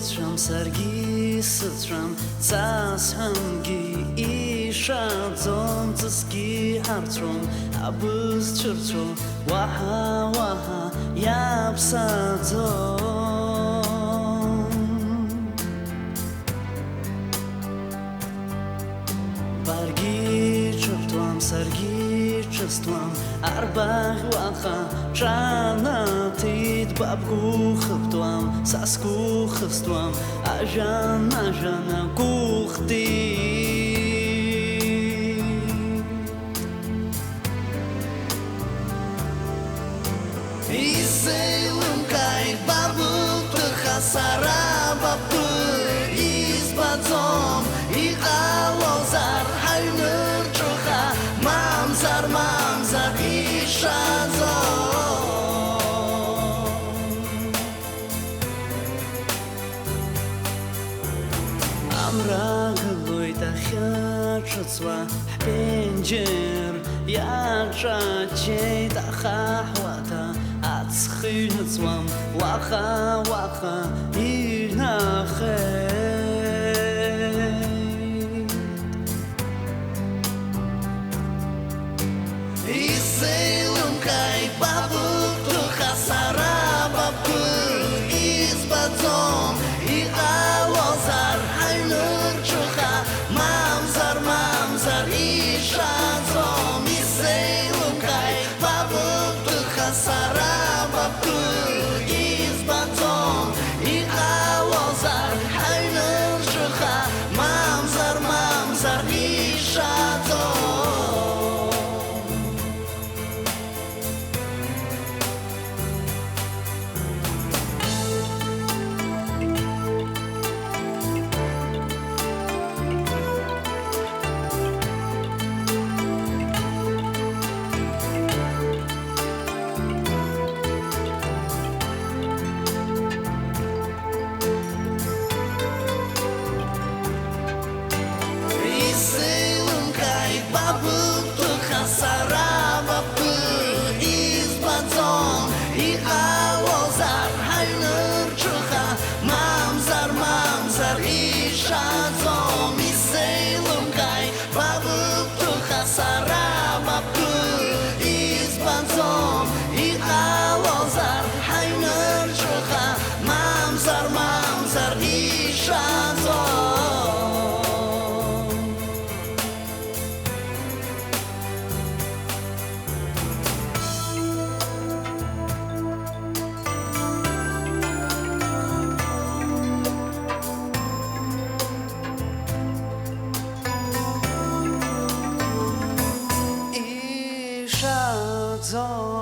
Bıtram sergi sıtram Zas hangi işadzon Zıski hartron Abız çırtron Waha waha yapsadzon Bargi çırtvam sergi çırtvam Arbah waha Жанатит бабку хыптуам, саску хыстуам, ажана кухти. Изейлым кай бабықты хасара бабы избадзом, иғалозар хайныр чуха, мамзар ишадзом. Амрагылой дахячыцва пенджер ячачей дахахвата ацхыцвам ваха ирнахей Изейлым кай бабықты хасара бабы избадзом иғалозар хайныр чуха мамзар ишадзом Изейлым кай бабықты хасара бабы избадзом иғалозар хайныр чуха мамзар ишадзом Изейлым кай бабықты хасара бабы избадзом иғалозар хайныр чуха мамзар ишадзом Изейлым кай бабықты хасара бабы избадзом иғалозар хайныр чуха мамзар ишадзом Ishadzon